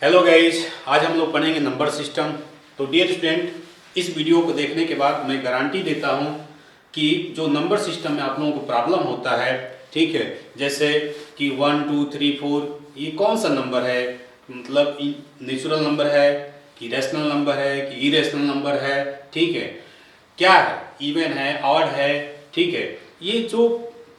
Hello guys, आज हम लोग पढ़ेंगे नंबर सिस्टम। तो डियर स्टूडेंट, इस वीडियो को देखने के बाद मैं गारंटी देता हूँ कि जो नंबर सिस्टम में आप लोगों को प्रॉब्लम होता है, ठीक है, जैसे कि 1 2 3 4 ये कौन सा नंबर है, मतलब नेचुरल नंबर है कि रैशनल नंबर है कि इरेशनल नंबर है, ठीक है, क्या है, इवन है, ऑड है, ठीक है, ये जो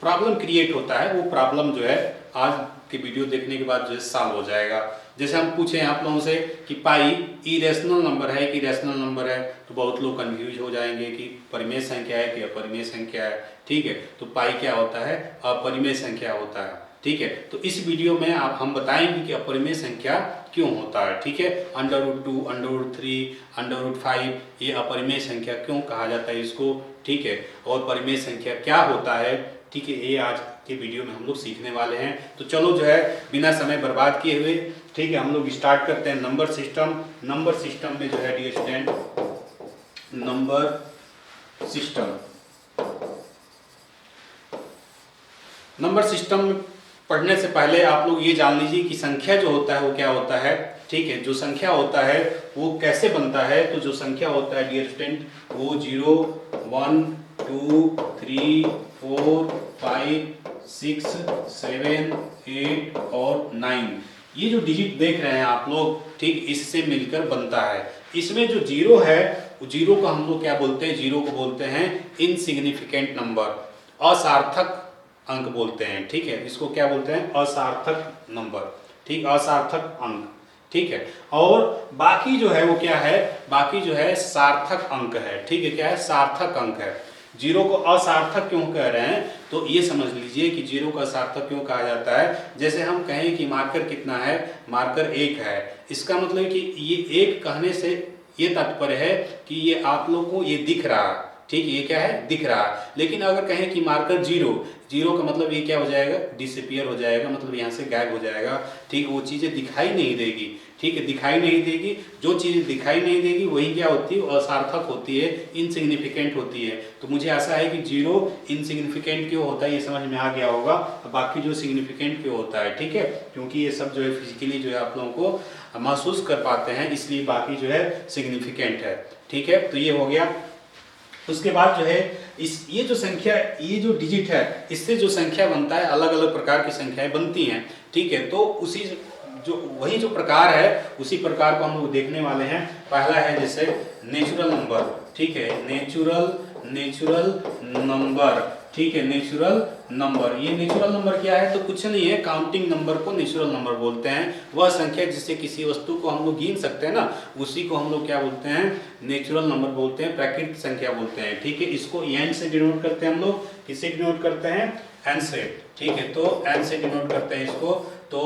प्रॉब्लम क्रिएट होता है वो प्रॉब्लम जो है आज के वीडियो देखने के बाद जो है सॉल्व हो जाएगा। जैसे हम पूछें आप लोगों से कि पाई इरेशनल नंबर है कि रैशनल नंबर है, तो बहुत लोग कंफ्यूज हो जाएंगे कि परिमेय संख्या है कि अपरिमेय संख्या है, ठीक है। तो पाई क्या होता है, अपरिमेय संख्या होता है, ठीक है। तो इस वीडियो में हम बताएंगे कि अपरिमेय संख्या क्यों होता है, ठीक है। √2, √3, √5 ये अपरिमेय संख्या क्यों कहा जाता है इसको, ठीक है। और परिमेय संख्या क्या होता है, ठीक है, ये आज के वीडियो में हम लोग सीखने वाले हैं। तो चलो जो है बिना समय बर्बाद किए हुए, ठीक है, हम लोग स्टार्ट करते हैं नंबर सिस्टम। नंबर सिस्टम में जो है dear student, number system, number system पढ़ने से पहले आप लोग ये जान लीजिए कि संख्या जो होता है वो क्या होता है, ठीक है। जो संख्या होता है वो कैसे बनता है, तो जो संख्या होता है डियर स्टूडेंट वो 0 1 2 3 4 5 6 7 8 और 9 ये जो डिजिट देख रहे हैं आप लोग, ठीक, इससे मिलकर बनता है। इसमें जो जीरो है, जीरो को हम लोग क्या बोलते हैं, जीरो को बोलते हैं इनसिग्निफिकेंट नंबर, असार्थक अंक बोलते हैं, ठीक है। इसको क्या बोलते हैं, असार्थक नंबर, ठीक, असार्थक अंक, ठीक है। और बाकी जो है वो क्या है, बाकी जो है सार्थक अंक है, ठीक है। क्या है, सार्थक अंक है। जीरो को असार्थक क्यों कह रहे हैं, तो ये समझ लीजिए कि जीरो को असार्थक क्यों कहा जाता है। जैसे हम कहें कि मार्कर कितना है, मार्कर 1 है, इसका मतलब कि ये 1 कहने से ये तात्पर्य है कि ये आप लोग को ये दिख रहा है, ठीक, ये क्या है, दिख रहा है। लेकिन अगर कहें कि मार्कर 0, जीरो का मतलब ये क्या हो जाएगा, डिसअपियर हो जाएगा, मतलब यहाँ से गायब हो जाएगा, ठीक, वो चीज़ें दिखाई नहीं देगी, ठीक है, दिखाई नहीं देगी। जो चीज़ दिखाई नहीं देगी वही क्या होती है, असार्थक होती है, इनसिग्निफिकेंट होती है। तो मुझे आशा है कि जीरो इनसिग्निफिकेंट क्यों होता है ये समझ में आ गया होगा, बाकी जो सिग्निफिकेंट क्यों होता है, ठीक है, क्योंकि ये सब जो है फिजिकली जो है आप लोगों को महसूस कर पाते हैं, इसलिए बाकी जो है सिग्निफिकेंट है, ठीक है। तो ये हो गया। उसके बाद जो है इस ये जो संख्या, ये जो डिजिट है, इससे जो संख्या बनता है, अलग अलग प्रकार की संख्याएं बनती हैं, ठीक है। तो उसी जो वही जो प्रकार है उसी प्रकार को हम लोग देखने वाले हैं। पहला है जैसे नेचुरल नंबर, ठीक है, नेचुरल नंबर, ठीक है, नेचुरल नंबर। ये नेचुरल नंबर क्या है, तो कुछ नहीं है, काउंटिंग नंबर को नेचुरल नंबर बोलते हैं। वह संख्या जिससे किसी वस्तु को हम लोग गिन सकते हैं ना, उसी को हम लोग क्या बोलते हैं, नेचुरल नंबर बोलते हैं, प्राकृतिक संख्या बोलते हैं, ठीक है। इसको एन से डिनोट करते हैं हम लोग, किससे डिनोट करते हैं, एन से, ठीक है। तो एन से डिनोट करते हैं इसको। तो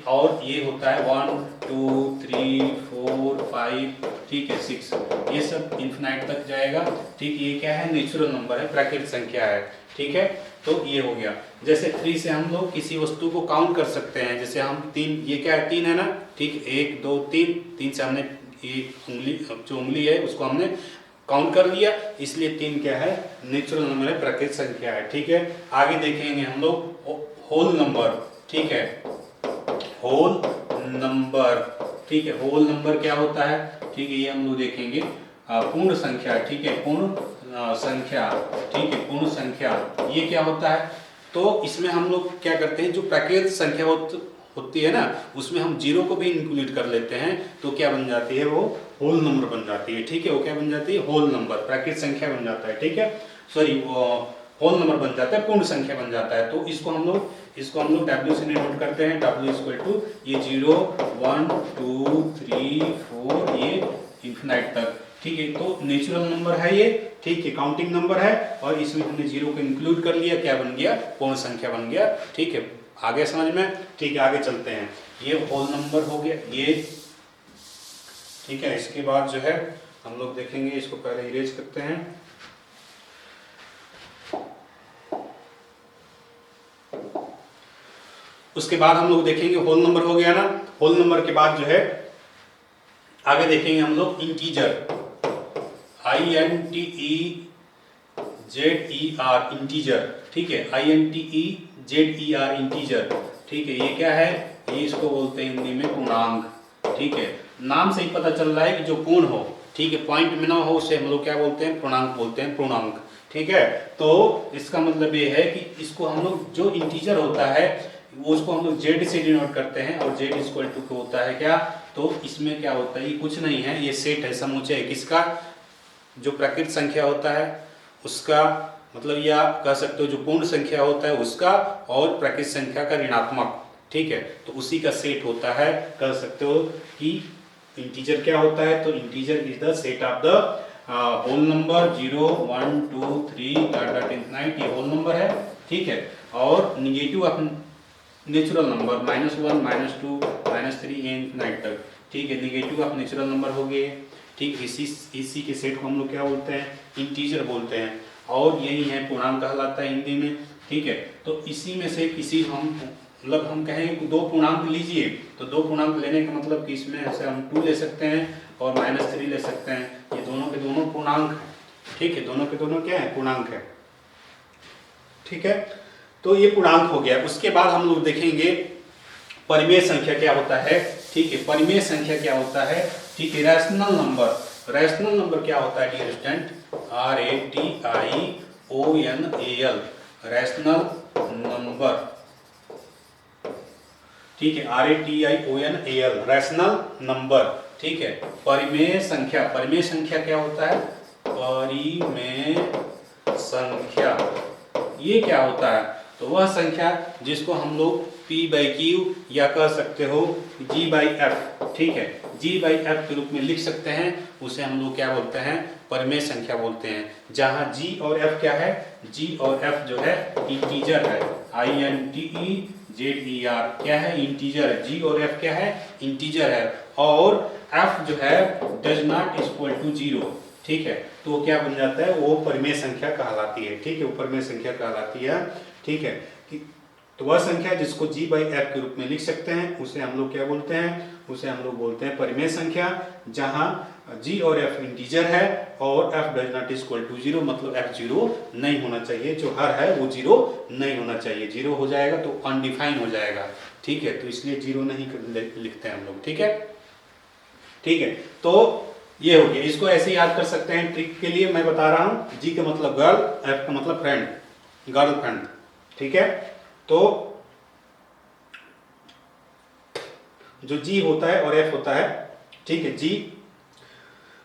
और ये होता है 1 2 3 4 5, ठीक है, 6, ये सब इन्फिनाइट तक जाएगा, ठीक। ये क्या है, नेचुरल नंबर है, प्राकृतिक संख्या है, ठीक है। तो ये हो गया। जैसे 3 से हम लोग किसी वस्तु को काउंट कर सकते हैं, जैसे हम 3, ये क्या है, 3 है ना, ठीक, 1 2 3, 3 से हमने ये उंगली, जो उंगली है उसको हमने काउंट कर लिया, इसलिए 3 क्या है, नेचुरल नंबर है, प्राकृतिक संख्या है, ठीक है। आगे देखेंगे हम लोग होल नंबर, ठीक है, होल नंबर, ठीक है। होल नंबर क्या होता है, ठीक है, ये हम लोग देखेंगे। पूर्ण संख्या, ठीक है, पूर्ण संख्या, ठीक है, पूर्ण संख्या, ये क्या होता है। तो इसमें हम लोग क्या करते हैं, जो प्राकृतिक संख्या होती है ना, उसमें हम जीरो को भी इंक्लूड कर लेते हैं, तो क्या बन जाती है, वो होल नंबर बन जाती है, ठीक है। वो क्या बन जाती है, होल नंबर, प्राकृतिक संख्या बन जाता है, ठीक है, सॉरी, होल नंबर बन जाता है, पूर्ण संख्या बन जाता है। तो इसको हम लोग W से डिनोट करते हैं। W इक्वल टू ये 0 1 2 3 4 ये इन्फिनाइट तक, ठीक है। तो नेचुरल नंबर है ये, ठीक है, काउंटिंग नंबर है, और इसमें हमने जीरो को इंक्लूड कर लिया, क्या बन गया, पूर्ण संख्या बन गया, ठीक है। आगे समझ में, ठीक है, आगे चलते हैं। ये होल नंबर हो गया ये, ठीक है। इसके बाद जो है हम लोग देखेंगे, इसको पहले इरेज करते हैं। उसके बाद हम लोग देखेंगे, होल नंबर हो गया ना, होल नंबर के बाद जो है आगे देखेंगे हम लोग इंटीजर, INTEZER, इंटीजर, ठीक है, INTEZER इंटीजर, ठीक है। ये क्या है, ये इसको बोलते हैं हिंदी में पूर्णांक, ठीक है, नाम से ही पता चल रहा है कि जो पूर्ण हो, ठीक है, पॉइंट में ना हो उसे हम लोग क्या बोलते हैं, पूर्णांक बोलते हैं, पूर्णांक। ठीक है, तो इसका मतलब ये है कि इसको हम लोग जो इंटीजर होता है वो उसको हम लोग जेड से डिनोट करते हैं, और जेड इक्वल टू होता है क्या, तो इसमें क्या होता है, ये कुछ नहीं है, ये सेट है, समुच्चय किसका, जो प्राकृत संख्या होता है उसका, मतलब या कह सकते हो जो पूर्ण संख्या होता है उसका, और प्राकृत संख्या का ऋणात्मक। ठीक है, तो उसी का सेट होता है, कह सकते हो कि इंटीजर क्या होता है, तो integer is the set of the whole number 0 1 2 3 dot infinite, ये होल नंबर है। ठीक है, और negative of natural number -1 -2 -3 infinite तक। ठीक है, निगेटिव ऑफ नेचुरल नंबर हो गए। ठीक, इसी के सेट को हम लोग क्या बोलते हैं, इंटीजर बोलते हैं, और यही है पूर्णांक कहलाता है हिंदी में। ठीक है, तो इसी में से किसी हम मतलब हम कहें कि दो पूर्णांक लीजिए, तो दो पूर्णांक लेने का मतलब कि इसमें से हम 2 ले सकते हैं और -3 ले सकते हैं, ये दोनों के दोनों पूर्णांक हैं। ठीक है, दोनों के दोनों क्या है, पूर्णांक है। ठीक है, तो ये पूर्णांक हो गया। उसके बाद हम लोग देखेंगे परिमेय संख्या क्या होता है। ठीक है, परिमेय संख्या क्या होता है, ठीक है, रैशनल नंबर। रैशनल नंबर क्या होता है dear student, RATIONAL, rational number. ठीक है, RATIONAL, रैशनल नंबर। ठीक है, परिमेय संख्या, परिमेय संख्या क्या होता है, परिमेय संख्या ये क्या होता है, तो वह संख्या जिसको हम लोग P/Q या कह सकते हो G/F, ठीक है, G/F के रूप में लिख सकते हैं, उसे हम लोग क्या बोलते हैं, परिमेय संख्या बोलते हैं। जहां G और F क्या है, G और F जो है इंटीजर है, INTEZER, क्या है, इंटीजर है। G और F क्या है, इंटीजर है, और F जो है डज नॉट इक्वल टू 0। ठीक है, तो वो क्या बन जाता है, वो परिमेय संख्या कहलाती है। ठीक है, वो परिमेय संख्या कहलाती है। ठीक है, तो वह संख्या जिसको G/F के रूप में लिख सकते हैं उसे हम लोग क्या बोलते हैं, उसे हम लोग बोलते हैं परिमेय संख्या, जहां G और F इंटीजर है और F does not equal to 0, मतलब F 0 नहीं होना चाहिए, जो हर है वो 0 नहीं होना चाहिए। 0 हो जाएगा तो अनडिफाइन हो जाएगा। ठीक है, तो इसलिए 0 नहीं लिखते हैं हम लोग। ठीक है, ठीक है, तो ये हो गया। इसको ऐसे याद कर सकते हैं, ट्रिक के लिए मैं बता रहा हूं। G का मतलब गर्ल, F का मतलब फ्रेंड, गर्लफ्रेंड। ठीक है, तो जो G होता है और F होता है, ठीक है, G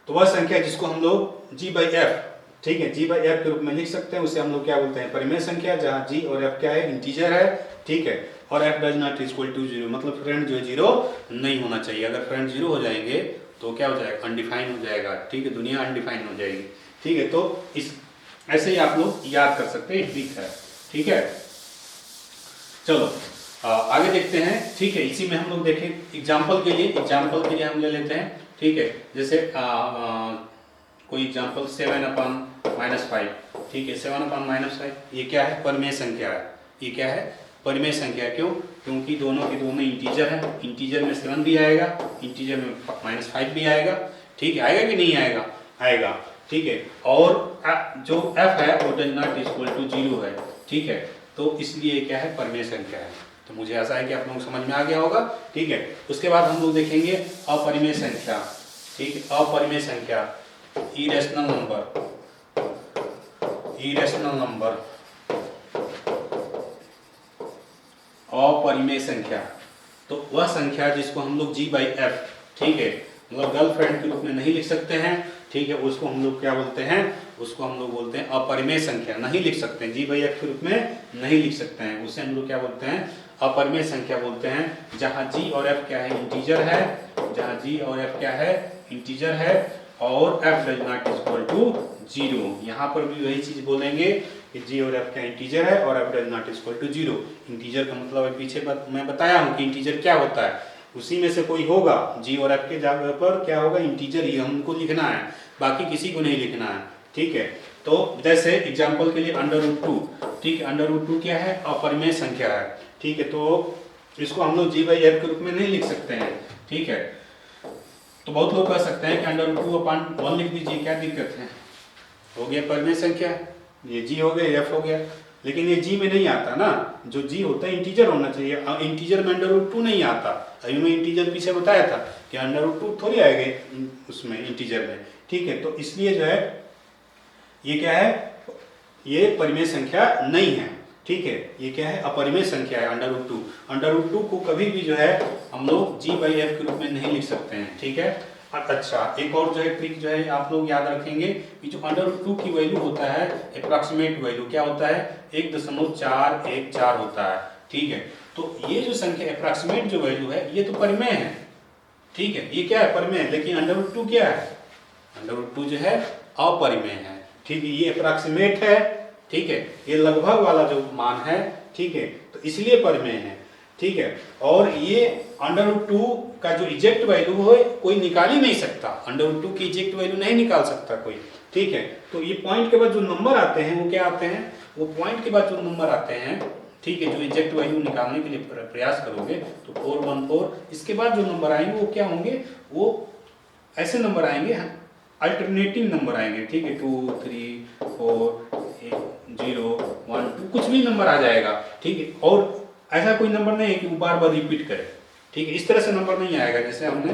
तो वह संख्या जिसको हम लोग G/F, ठीक है, G/F के रूप में लिख सकते हैं, उसे हम लोग क्या बोलते हैं, परिमेय संख्या, जहां G और F क्या है, इंटीजर है। ठीक है, और F does not equal to 0, मतलब फ्रेंड जो है 0 नहीं होना चाहिए। अगर फ्रेंड 0 हो जाएंगे तो क्या हो जाएगा, अनडिफाइन हो जाएगा। ठीक है, दुनिया अनडिफाइन हो जाएगी। ठीक है, तो इस ऐसे ही आप लोग याद कर सकते हैं, ठीक है। ठीक है, चलो आगे देखते हैं। ठीक है, इसी में हम लोग देखें एग्जाम्पल के लिए हम ले लेते हैं। ठीक है, जैसे कोई एग्जाम्पल 7/-5। ठीक है, 7/-5 ये क्या है, परिमेय संख्या है। ये क्या है, परिमेय संख्या। क्यों, क्योंकि दोनों के दोनों इंटीजर हैं। इंटीजर में 7 भी आएगा, इंटीजर में -5 भी आएगा। ठीक है, आएगा कि नहीं आएगा, आएगा। ठीक है, और जो F है वो डज नॉट इक्वल टू 0 है। ठीक है, तो इसलिए क्या है, परिमेय संख्या है। तो मुझे आशा है कि आप लोगों को समझ में आ गया होगा। ठीक है, उसके बाद हम लोग देखेंगे अपरिमेय संख्या। ठीक है, अपरिमेय संख्या, इरेशनल नंबर, इरेशनल नंबर, अपरिमेय संख्या, तो वह संख्या जिसको हम लोग G/F, ठीक है, मतलब गर्लफ्रेंड के रूप में नहीं लिख सकते हैं। ठीक है, उसको हम लोग क्या बोलते हैं, उसको हम लोग बोलते हैं अपरिमेय संख्या। नहीं लिख सकते हैं, G/F के रूप में नहीं लिख सकते हैं, उसे हम लोग क्या बोलते हैं, अपरिमेय संख्या बोलते हैं। जहां G और F क्या है, इंटीजर है, जहां G और F क्या है, इंटीजर है, और F does not equal to 0। यहाँ पर भी वही चीज बोलेंगे कि G और F क्या इंटीजर है और F does not equal to 0। Integer का मतलब पीछे मैं बताया हूँ कि इंटीजर क्या होता है, उसी में से कोई होगा, G और F के जगह पर क्या होगा, इंटीजर ही हमको लिखना है, बाकी किसी को नहीं लिखना है। ठीक है, तो जैसे एग्जांपल के लिए √2। ठीक है, √2 क्या है, अपरिमेय संख्या है। ठीक है, तो इसको हम लोग G/F के रूप में नहीं लिख सकते हैं। ठीक है, तो बहुत लोग कह सकते हैं कि √2/1 लिख दीजिए, क्या दिक्कत है, हो गया परिमेय संख्या, ये G हो गया, F हो गया। लेकिन ये G में नहीं आता ना, जो G होता है इंटीजर होना चाहिए, इंटीजर में √2 नहीं आता। अभी मैं इंटीजर पीछे बताया था कि √2 थोड़ी आएगा उसमें इंटीजर में, ठीक है। तो इसलिए जो है ये क्या है, ये परिमेय संख्या नहीं है, ठीक है। ये क्या है, अपरिमेय संख्या है √2। √2 को कभी भी जो है हम लोग g/f के रूप में नहीं लिख सकते हैं, ठीक है। अच्छा, एक और जो है ट्रिक जो है आप लोग याद रखेंगे कि जो √2 की वैल्यू होता है, अप्रॉक्सीमेट वैल्यू क्या होता है, 1.414 होता है, ठीक है। तो ये जो संख्या अप्रॉक्सीमेट जो वैल्यू है ये तो परिमेय है, ठीक है। ये क्या है, परिमेय है, लेकिन √2 क्या है, √2 जो है अपरिमेय है, ठीक है। ये अप्रॉक्सीमेट है, ठीक है, ये लगभग वाला जो मान है, ठीक है, तो इसलिए परिमेय है, ठीक है। और ये √2 का जो इजेक्ट वैल्यू है कोई निकाल ही नहीं सकता, √2 की इजेक्ट वैल्यू नहीं निकाल सकता कोई, ठीक है। तो ये पॉइंट के बाद जो नंबर आते हैं वो क्या आते हैं, वो पॉइंट के बाद जो नंबर आते हैं, ठीक है, जो इजेक्ट वैल्यू निकालने के लिए प्रयास करोगे तो 414, इसके बाद जो नंबर आएंगे वो क्या होंगे, वो ऐसे नंबर आएंगे, अल्टरनेटिव नंबर आएंगे, ठीक है, 2 3 4 0 1 2 कुछ भी नंबर आ जाएगा, ठीक है। और ऐसा कोई नंबर नहीं है कि वो बार बार रिपीट करे, ठीक है, इस तरह से नंबर नहीं आएगा। जैसे हमने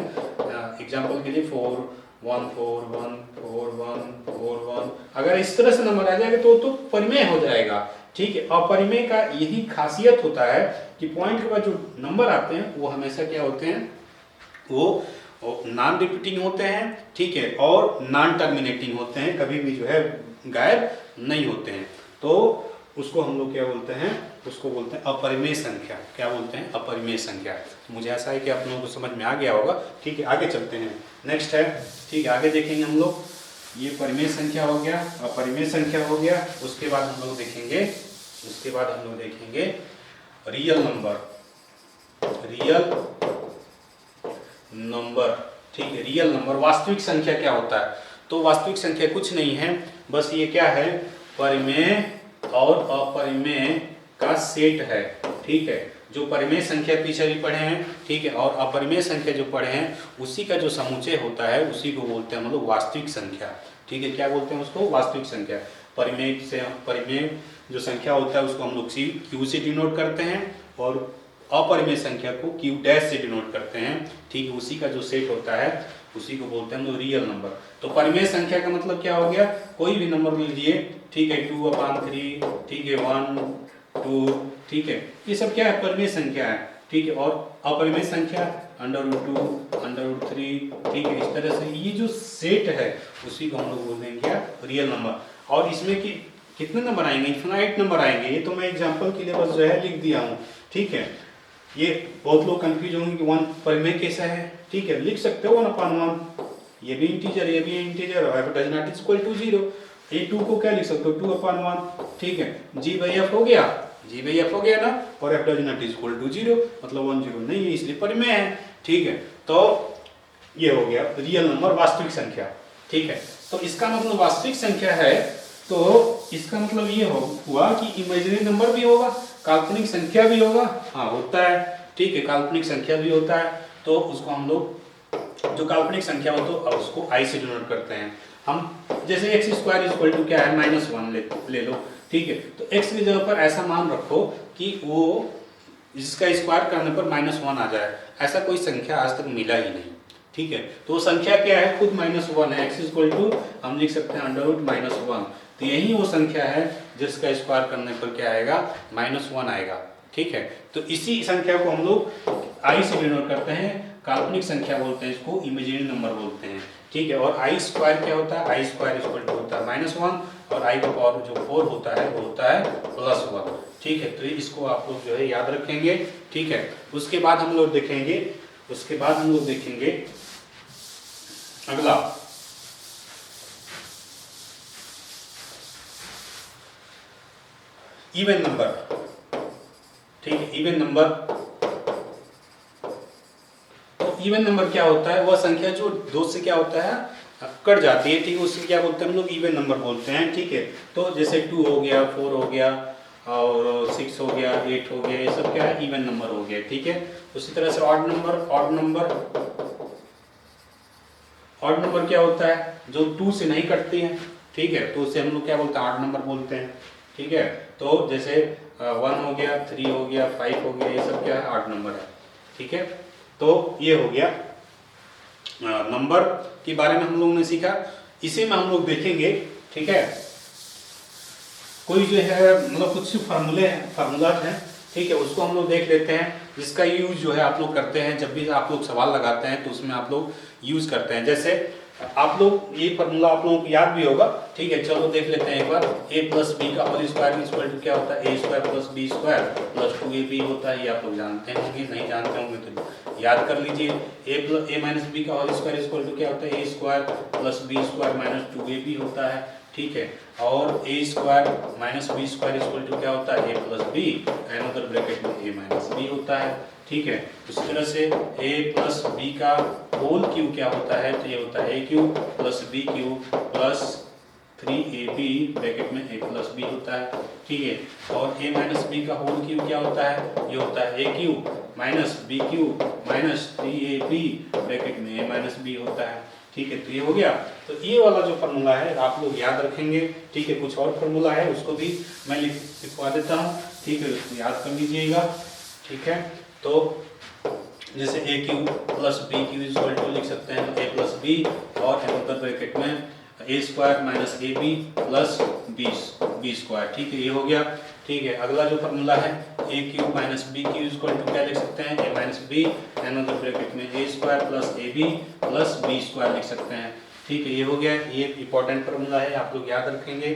एग्जांपल के लिए 4 1 4 1 4 1 4 1, अगर इस तरह से नंबर आ जाएगा तो परिमेय हो जाएगा, ठीक है। अपरिमेय का यही खासियत होता है कि पॉइंट के बाद जो नंबर आते हैं वो हमेशा क्या होते हैं, वो नॉन रिपीटिंग होते हैं, ठीक है, और नॉन टर्मिनेटिंग होते हैं, कभी भी जो है गायब नहीं होते हैं। तो उसको हम लोग क्या बोलते हैं, उसको बोलते हैं अपरिमेय संख्या। क्या बोलते हैं, अपरिमेय संख्या। मुझे ऐसा है कि आप लोगों को समझ में आ गया होगा, ठीक है। आगे चलते हैं, नेक्स्ट है, ठीक है, आगे देखेंगे हम लोग। ये परिमेय संख्या हो गया, अपरिमेय संख्या हो गया। उसके बाद हम लोग देखेंगे, रियल नंबर, ठीक है। रियल नंबर, वास्तविक संख्या क्या होता है, तो वास्तविक संख्या कुछ नहीं है, बस ये क्या है, परिमेय और अपरिमेय का सेट है, ठीक है। जो परिमेय संख्या पीछे भी पढ़े हैं, ठीक है, और अपरिमेय संख्या जो पढ़े हैं उसी का जो समुच्चय होता है उसी को बोलते हैं हम लोग वास्तविक संख्या, ठीक है। क्या बोलते हैं उसको, वास्तविक संख्या। परिमेय जो संख्या होता है उसको हम लोग क्यू से डिनोट करते हैं और अपरिमेय संख्या को क्यू डैश से डिनोट करते हैं, ठीक है। उसी का जो सेट होता है उसी को बोलते हैं हम लोग रियल नंबर। तो परिमेय संख्या का मतलब क्या हो गया, कोई भी नंबर लीजिए, ठीक है, 2/3, ठीक है, 1 2, ठीक है, ये सब क्या है, परिमेय संख्या है, ठीक है। और अपरिमेय संख्या √2 √3, ठीक है। इस तरह से ये जो सेट है उसी को हम लोग बोलेंगे क्या, रियल नंबर। और इसमें कि कितने नंबर आएंगे, इन्फिनाइट नंबर आएंगे। ये तो मैं एग्जाम्पल के लिए बस जो है लिख दिया हूँ, ठीक है। ये बहुत लोग कंफ्यूज होंगे कि 1 परिमेय कैसा है, ठीक है, लिख सकते हो 1/1, ये भी इंटीजर, ये भी इंटीजर, और डज नॉट इक्वल टू 0। ये 2 को क्या लिख सकते हो, 2/1, ठीक है। g/f हो गया, ना, और f does not equal to 0, मतलब 1 0 नहीं है, इसलिए परिमेय है, ठीक है। तो ये हो गया रियल नंबर, वास्तविक संख्या, ठीक है। तो इसका मतलब वास्तविक संख्या है, तो इसका मतलब ये हुआ कि इमेजिनरी नंबर भी होगा, काल्पनिक संख्या भी होगा, हाँ होता है, ठीक है, काल्पनिक संख्या भी होता है। तो उसको हम लोग जो काल्पनिक संख्या हो तो अब उसको i से डिनोट करते हैं हम। जैसे x² क्या है, -1 ले लो, ठीक है। तो x की जगह पर ऐसा मान रखो कि वो जिसका स्क्वायर करने पर -1 आ जाए, ऐसा कोई संख्या आज तक मिला ही नहीं, ठीक है। तो वो संख्या क्या है, खुद -1 है, x हम लिख सकते हैं √-1। तो यही वो संख्या है जिसका स्क्वायर करने पर क्या आएगा, -1 आएगा, ठीक है। तो इसी संख्या को हम लोग i से डिनोट करते हैं, काल्पनिक संख्या बोलते हैं इसको, इमेजिनरी नंबर बोलते हैं, ठीक है। और i² क्या होता है, i² होता है -1, और i का पावर जो 4 होता है वो होता है +1, ठीक है। तो इसको आप लोग जो है याद रखेंगे, ठीक है। उसके बाद हम लोग देखेंगे अगला, इवन नंबर, ठीक है। इवन नंबर, तो इवन नंबर क्या होता है, वह संख्या जो 2 से क्या होता है, कट जाती है, ठीक है, उससे क्या बोलते हैं हम लोग, इवन नंबर बोलते हैं, ठीक है। तो जैसे 2 हो गया, 4 हो गया, और 6 हो गया, 8 हो गया, ये सब क्या है, इवन नंबर हो गया, ठीक है। उसी तरह से ऑड नंबर क्या होता है, जो 2 से नहीं कटती है, ठीक है। तो उससे हम लोग क्या बोलते हैं, ऑड नंबर बोलते हैं, ठीक है। तो जैसे 1 हो गया, 3 हो गया, 5 हो गया, ये सब क्या है, ऑड नंबर है, ठीक है। तो ये हो गया नंबर के बारे में हम लोगों ने सीखा। इसी में हम लोग देखेंगे, ठीक है, कोई जो है मतलब कुछ फार्मूलाज हैं, ठीक है, उसको हम लोग देख लेते हैं, जिसका यूज जो है आप लोग करते हैं जब भी आप लोग सवाल लगाते हैं तो उसमें आप लोग यूज करते हैं। जैसे आप लोग ये फार्मूला आप लोगों को याद भी होगा, ठीक है, चलो देख लेते हैं एक बार। a प्लस बी का होल स्क्वायर इक्वल टू क्या होता है, a square plus B square plus 2ab होता है। ये आप लोग जानते होंगे, नहीं जानते होंगे तो याद कर लीजिए। a माइनस बी का होल स्क्वायर इक्वल टू क्या होता है, a square plus B square minus 2ab होता है, ठीक है। और a square minus B square equal to क्या होता है, a plus B, another bracket में a माइनस बी होता है, ठीक है। इसी तरह से a प्लस बी का होल क्यूब क्या होता है, तो ये होता है a cube plus B cube plus 3ab bracket में a प्लस बी होता है, ठीक है। और a माइनस बी का होल क्यूब क्या होता है, ये होता है a cube minus B cube minus 3ab bracket में a माइनस बी होता है, ठीक है। तो ये हो गया। तो ये वाला जो फार्मूला है आप लोग याद रखेंगे, ठीक है। कुछ और फार्मूला है उसको भी मैं लिखवा देता हूँ, ठीक है, उसको याद कर लीजिएगा, ठीक है। तो जैसे a cube plus B cube equal to लिख सकते हैं a प्लस बी और अनदर ब्रैकेट में a square minus A B plus B square, ठीक है, ये हो गया, ठीक है। अगला जो फार्मूला है a cube minus B cube equal to क्या लिख सकते हैं, a minus B another bracket में a square plus A B plus B square लिख सकते हैं, ठीक है, ये हो गया। ये इंपॉर्टेंट फार्मूला है, आप लोग याद रखेंगे,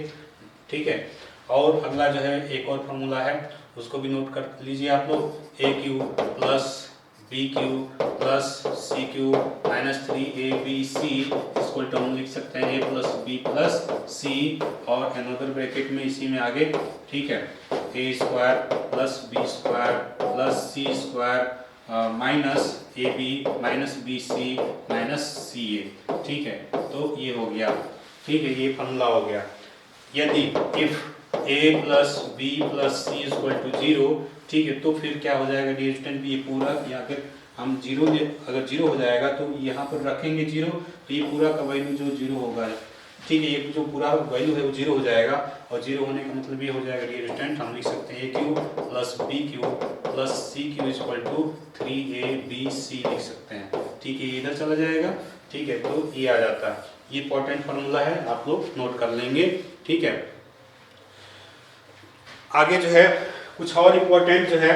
ठीक है। और अगला जो है एक और फार्मूला है, उसको भी नोट कर लीजिए आप लोग। a cube plus B cube plus C cube minus 3abc equal to हम लिख सकते हैं a plus B plus C और अनदर ब्रैकेट में इसी में आगे, ठीक है, a square plus B square plus C square minus A B minus B C minus C A, ठीक है। तो ये हो गया, ठीक है, ये फार्मूला हो गया। यदि if a plus B plus C equal to 0, ठीक है, तो फिर क्या हो जाएगा डियर स्टूडेंट, ये पूरा, या अगर हम जीरो अगर जीरो हो जाएगा तो यहाँ पर रखेंगे जीरो, तो ये पूरा का वैल्यू जो जीरो होगा, ठीक है, ये जो पूरा वैल्यू है वो जीरो हो जाएगा। और जीरो होने का मतलब ये हो जाएगा डियर स्टूडेंट, हम लिख सकते हैं a cube plus B cube plus C cube equal to 3abc लिख सकते हैं, ठीक है, ये इधर चला जाएगा, ठीक है, तो ये आ जाता है। ये इंपॉर्टेंट फार्मूला है, आप लोग नोट कर लेंगे, ठीक है। आगे जो है कुछ और इम्पोर्टेंट जो है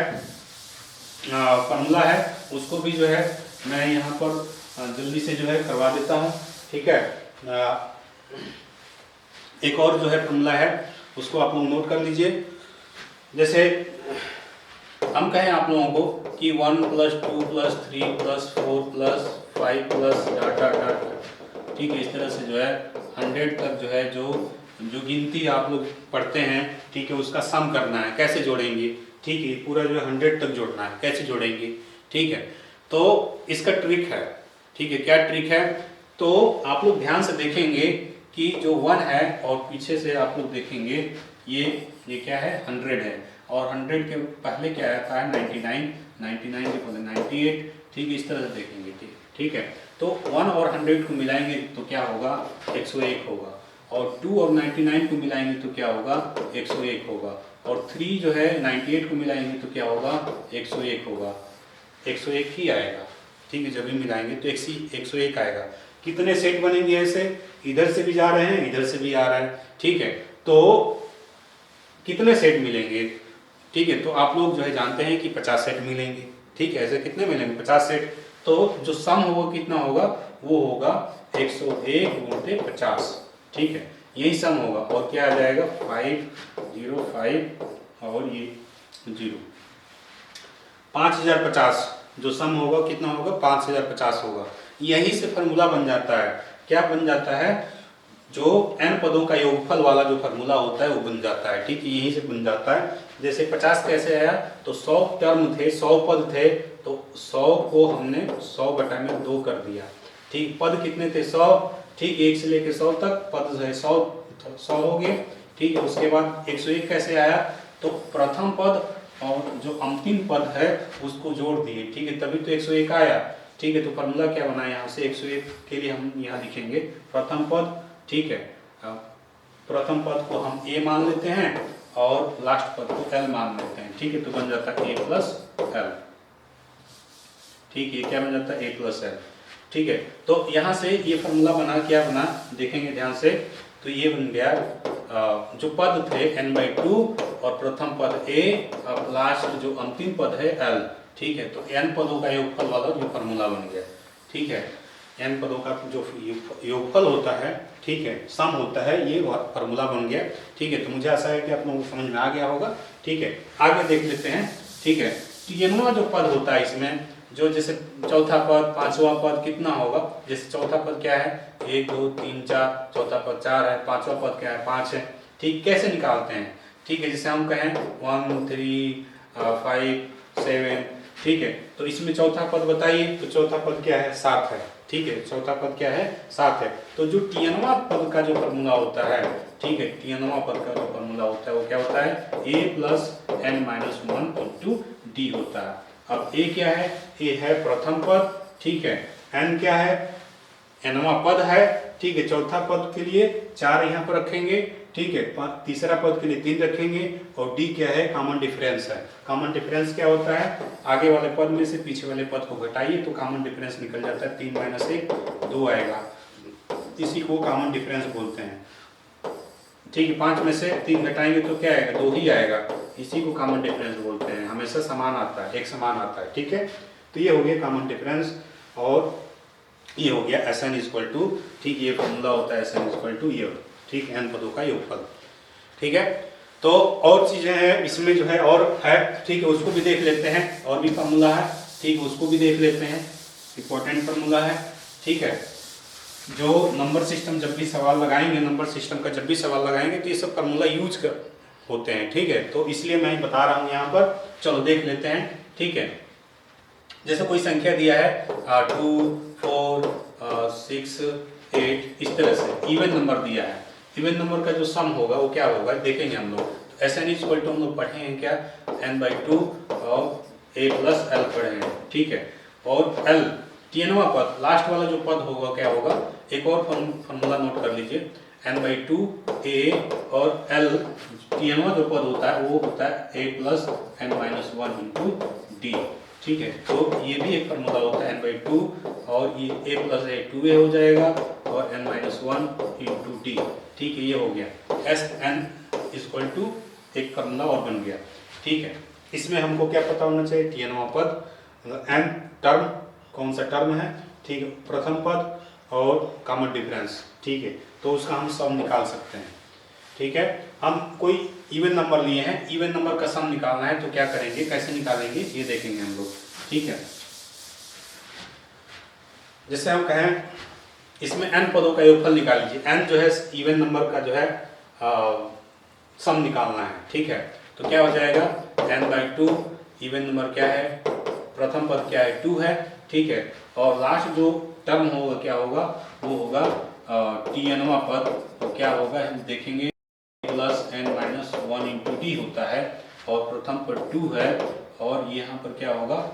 फार्मूला है, उसको भी जो है मैं यहाँ पर जल्दी से जो है करवा देता हूँ, ठीक है। एक और जो है फार्मूला है उसको आप लोग नोट कर लीजिए। जैसे हम कहें आप लोगों को कि 1 plus 2 plus 3 plus 4 plus 5 plus dot dot dot, ठीक है, इस तरह से जो है 100 तक जो है जो गिनती आप लोग पढ़ते हैं, ठीक है, उसका सम करना है, कैसे जोड़ेंगे, ठीक है, पूरा जो 100 तक जोड़ना है, कैसे जोड़ेंगे, ठीक है। तो इसका ट्रिक है, ठीक है, क्या ट्रिक है, तो आप लोग ध्यान से देखेंगे कि जो 1 है और पीछे से आप लोग देखेंगे ये क्या है, 100 है, और 100 के पहले क्या आता है 99, 99 के पहले 98, ठीक है, इस तरह से देखेंगे, ठीक है। तो 1 और 100 को मिलाएंगे तो क्या होगा, 101 होगा, और 2 और 99 को मिलाएंगे तो क्या होगा, 101 होगा, और 3 जो है 98 को मिलाएंगे तो क्या होगा, 101 होगा, 101 ही आएगा, ठीक है, जब भी मिलाएंगे तो 101 आएगा। कितने सेट बनेंगे ऐसे, इधर से भी जा रहे हैं इधर से भी आ रहे हैं, ठीक है, तो कितने सेट मिलेंगे, ठीक है, तो आप लोग जो है जानते हैं कि 50 सेट मिलेंगे, ठीक है, ऐसे कितने मिलेंगे 50 सेट, तो जो सम होगा कितना होगा, वो होगा 101 गुणित 50, ठीक है, यही सम होगा, और क्या आ जाएगा 505 और ये 0, 5050 जो सम होगा कितना होगा, 5050 होगा। यही से फार्मूला बन जाता है, क्या बन जाता है, जो n पदों का योगफल वाला जो फार्मूला होता है वो बन जाता है, ठीक है, यही से बन जाता है। जैसे 50 कैसे आया, तो 100 टर्म थे, 100 पद थे, तो 100 को हमने 100 बटा में 2 कर दिया, ठीक, पद कितने थे 100, ठीक, 1 से लेके 100 तक पद जो है 100 हो गए, ठीक है। उसके बाद 101 कैसे आया, तो प्रथम पद और जो अंतिम पद है उसको जोड़ दिए, ठीक है, तभी तो 101 आया, ठीक है। तो फार्मूला क्या बना, यहाँ से 101 के लिए हम यहाँ लिखेंगे प्रथम पद, ठीक है, प्रथम पद को हम a मान लेते हैं और लास्ट पद को l मान लेते हैं, ठीक है, तो बन जाता है a प्लस l, ठीक है, ये क्या बन जाता है a प्लस एल। ठीक है, तो यहाँ से ये फॉर्मूला बना, क्या बना देखेंगे ध्यान से, तो ये बन गया जो पद थे n/2 और प्रथम पद a और लास्ट जो अंतिम पद है l। ठीक है, तो n पदों का योगफल वाला जो फॉर्मूला बन गया। ठीक है, n पदों का जो योगफल होता है, ठीक है, सम होता है, ये फॉर्मूला बन गया। ठीक है, तो मुझे आशा है कि आप लोगों को समझ में आ गया होगा। ठीक है, आगे देख लेते हैं। ठीक है, tnवां जो पद होता है इसमें, जो जैसे चौथा पद, पांचवा पद कितना होगा, जैसे चौथा पद क्या है 1 2 3 4, चौथा पद 4 है, पांचवा पद क्या है 5 है। ठीक, कैसे निकालते हैं? ठीक है, जैसे हम कहें 1 3 5 7। ठीक है, तो इसमें चौथा पद बताइए, तो चौथा पद क्या है 7 है। ठीक है, चौथा पद क्या है 7 है। तो जो tnवां पद का जो फॉर्मूला होता है, ठीक है, tnवां पद का जो फॉर्मूला होता है वो क्या होता है a plus n minus 1 into D होता है। अब a क्या है, a है प्रथम पद। ठीक है, n क्या है, nवां पद है। ठीक है, चौथा पद के लिए 4 यहाँ पर रखेंगे। ठीक है, तीसरा पद के लिए 3 रखेंगे और d क्या है, कॉमन डिफरेंस है। कॉमन डिफरेंस क्या होता है, आगे वाले पद में से पीछे वाले पद को घटाइए तो कॉमन डिफरेंस निकल जाता है, 3 माइनस 1 2 आएगा, इसी को कॉमन डिफरेंस बोलते हैं। ठीक है, 5 में से 3 घटाएंगे तो क्या आएगा, 2 ही आएगा, इसी को कॉमन डिफरेंस बोलते हैं। हमेशा समान आता है, एक समान आता है। ठीक है, तो ये हो गया कॉमन डिफरेंस और ये हो गया Sn इक्वल टू, ठीक, ये फॉर्मूला होता है Sn इक्वल टू ये, ठीक, n पदों का योगफल। ठीक है, तो और चीजें हैं इसमें जो है और है। ठीक है, उसको भी देख लेते हैं, और भी फॉर्मूला है। ठीक है, उसको भी देख लेते हैं, इंपॉर्टेंट फॉर्मूला है। ठीक है, जो नंबर सिस्टम जब भी सवाल लगाएंगे, नंबर सिस्टम का जब भी सवाल लगाएंगे तो ये सब फॉर्मूला यूज कर होते हैं। ठीक है, तो इसलिए मैं बता रहा हूँ यहाँ पर। चलो देख लेते हैं। ठीक है, जैसे कोई संख्या दिया है 2 4 6 8, इस तरह से इवन नंबर दिया है। इवन नंबर का जो सम होगा वो क्या होगा देखेंगे हम लोग। तो Sn इक्वल टू हम लोग पढ़े हैं क्या, n/2 और a प्लस एल पढ़े हैं। ठीक है, और l tnवां पद, लास्ट वाला जो पद होगा क्या होगा, एक और फॉर्मूला नोट कर लीजिए, n/2 a और l tnवां जो पद होता है वो होता है a plus n minus 1 into D. ठीक है, तो ये भी एक फॉर्मूला होता है n/2 और ये a प्लस a 2a हो जाएगा और n माइनस 1 इंटू डी। ठीक है, ये हो गया Sn इक्वल टू एक फॉर्मूला और बन गया। ठीक है, इसमें हमको क्या पता होना चाहिए, tnवां पद, n टर्म कौन सा टर्म है, ठीक है, प्रथम पद और कॉमन डिफरेंस। ठीक है, तो उसका हम सम निकाल सकते हैं। ठीक है, हम कोई इवन नंबर लिए हैं, इवन नंबर का सम निकालना है तो क्या करेंगे, कैसे निकालेंगे ये देखेंगे हम लोग। ठीक है, जैसे हम कहें इसमें n पदों का योगफल निकाल लीजिए। n जो है इवन नंबर का जो है सम निकालना है। ठीक है, तो क्या हो जाएगा n/2, इवन नंबर क्या है, प्रथम पद क्या है 2 है। ठीक है, और लास्ट जो टर्म होगा क्या होगा, वो होगा tnवां पद, तो क्या होगा हम देखेंगे, plus n minus 1 into D होता है और प्रथम पद 2 है और यहाँ पर क्या होगा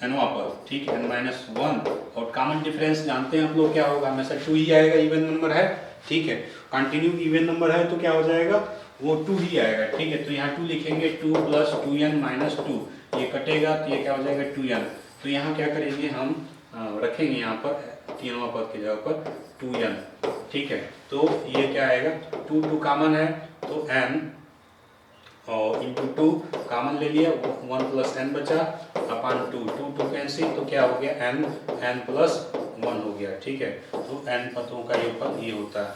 nवां पद। ठीक है, n माइनस 1 और कॉमन डिफरेंस जानते हैं हम लोग क्या होगा, हमेशा 2 ही आएगा, इवन नंबर है। ठीक है, कंटिन्यू इवन नंबर है तो क्या हो जाएगा, वो 2 ही आएगा। ठीक है, तो यहाँ 2 लिखेंगे, 2 प्लस 2n माइनस 2, ये कटेगा तो ये क्या हो जाएगा 2n। तो यहाँ क्या करेंगे हम रखेंगे यहाँ पर tnवां पद की जगह पर 2n। ठीक है, तो ये क्या आएगा, 2 2 कॉमन है तो n और इंटू 2 कॉमन ले लिया, 1 प्लस n बचा अपॉन 2, 2 2 कैंसिल, तो क्या हो गया n प्लस 1 हो गया। ठीक है, तो n पदों का योगफल ये होता है।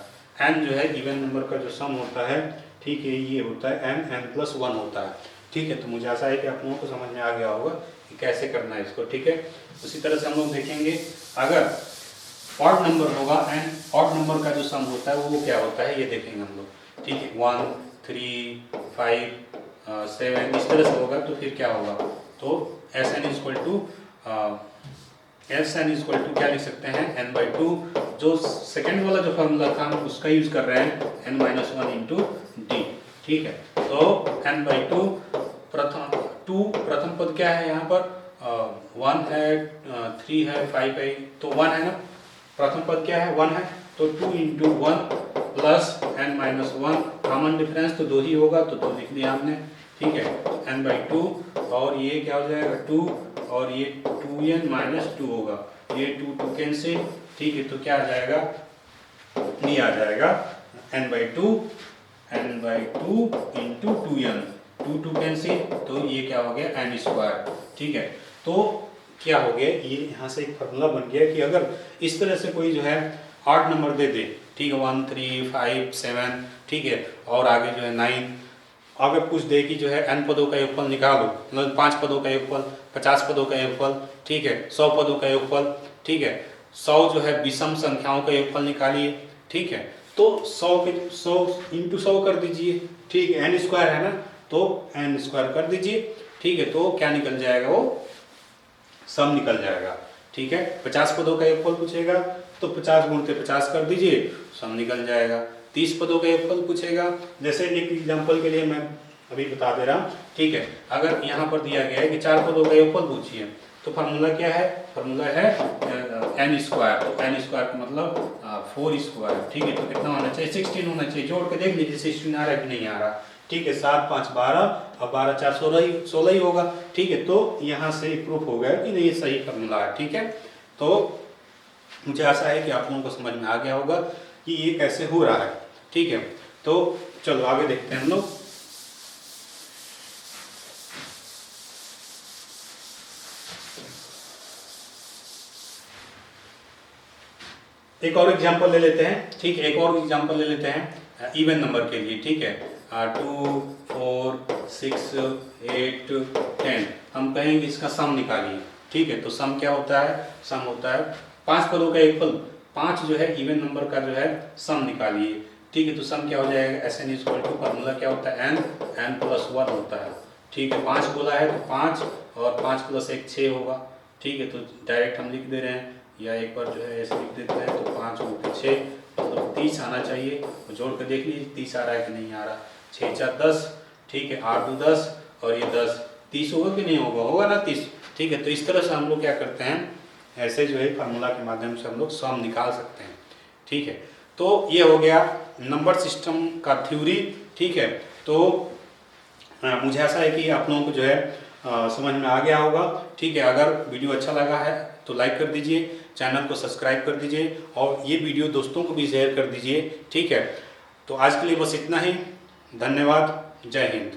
n जो है इवन नंबर का जो सम होता है, ठीक है, ये होता है n प्लस 1 होता है। ठीक है, तो मुझे आशा है कि आप लोगों को समझ में आ गया होगा कि कैसे करना है इसको। ठीक है, उसी तरह से हम लोग देखेंगे अगर ऑड नंबर होगा एंड ऑड नंबर का जो सम होता है वो क्या होता है ये देखेंगे हम लोग। ठीक है, 1 3 5 7 इस तरह से होगा तो फिर क्या होगा, तो Sn इक्वल टू क्या लिख सकते हैं, n/2, जो सेकंड वाला जो फॉर्मूला था हम उसका यूज कर रहे हैं, n माइनस 1 इंटू डी। ठीक है, तो n/2 प्रथम पद क्या है यहाँ पर 1 है 3 है 5 है, तो 1 है ना, प्रथम पद क्या है 1 है, तो 2 into 1 plus n minus 1, common difference तो 2 ही होगा तो 2 लिख दिया हमने। ठीक है, n/2 और ये क्या हो जाएगा 2 और ये 2n - 2 होगा, ये 2 कैंसिल, ठीक है, तो क्या आ जाएगा, ये आ जाएगा n/2 इंटू 2n, 2 कैंसिल, तो ये क्या हो गया n², ठीक है। तो क्या हो गया, ये यहाँ से एक फार्मूला बन गया कि अगर इस तरह से कोई जो है 8 नंबर दे दे, ठीक है, 1 3 5 7, ठीक है, और आगे जो है 9, अगर पूछ दे कि जो है n पदों का योगफल निकालो, मतलब 5 पदों का योगफल, 50 पदों का योगफल, ठीक है, 100 पदों का योगफल, ठीक है, 100 जो है विषम संख्याओं का योगफल निकालिए, ठीक है, तो 100 इंटू 100 कर दीजिए, ठीक है, n² है ना, तो n² कर दीजिए, ठीक है, तो क्या निकल जाएगा, वो सम निकल जाएगा, ठीक है। 50 पदों का योगफल पूछेगा तो 50 × 50 कर दीजिए, सम निकल जाएगा। 30 पदों का योगफल पूछेगा, जैसे एक एग्जांपल के लिए मैं अभी बता दे रहा हूँ, ठीक है, अगर यहाँ पर दिया गया है कि 4 पदों का योगफल पूछिए, तो फार्मूला क्या है, फार्मूला है n², तो n² का मतलब 4², ठीक है, तो कितना होना चाहिए, 16 होना चाहिए, जोड़ के देख लीजिए 16 आ रहा है कि नहीं आ रहा, ठीक है, 7 5 12 और 12 4 16 ही होगा, ठीक है, तो यहाँ से प्रूफ हो गया कि नहीं, ये सही फार्मूला है, ठीक है। तो मुझे आशा है कि आप लोगों को समझ में आ गया होगा कि ये कैसे हो रहा है, ठीक है। तो चलो आगे देखते हैं हम लोग। एक और एग्जांपल ले लेते हैं, ठीक है, एक और एग्जांपल ले लेते हैं इवन नंबर के लिए, ठीक है, 2 4 6 8 10, हम कहेंगे इसका सम निकालिए, ठीक है, तो सम क्या होता है, सम होता है 5 पदों का योगफल, 5 जो है इवन नंबर का जो है सम निकालिए, ठीक है, तो सम क्या हो जाएगा, Sn = फार्मूला क्या होता है, n+1 होता है, ठीक है, 5 बोला है तो 5 और 5 + 1 6 होगा, ठीक है, तो डायरेक्ट हम लिख दे रहे हैं, या एक बार जो है ऐसे लिख देते हैं, तो 5 × 6 मतलब 30 आना चाहिए, तो जोड़ कर देख लीजिए 30 आ रहा है कि नहीं आ रहा, 6 4 10, ठीक है, 8 2 10 और ये 10, 30 होगा कि नहीं होगा, होगा ना 30, ठीक है। तो इस तरह से हम लोग क्या करते हैं, ऐसे जो है फार्मूला के माध्यम से हम लोग सम निकाल सकते हैं, ठीक है। तो ये हो गया नंबर सिस्टम का थ्योरी, ठीक है। तो मुझे ऐसा है कि आप लोगों को जो है समझ में आ गया होगा, ठीक है। अगर वीडियो अच्छा लगा है तो लाइक कर दीजिए, चैनल को सब्सक्राइब कर दीजिए और ये वीडियो दोस्तों को भी शेयर कर दीजिए, ठीक है। तो आज के लिए बस इतना ही, धन्यवाद, जय हिंद।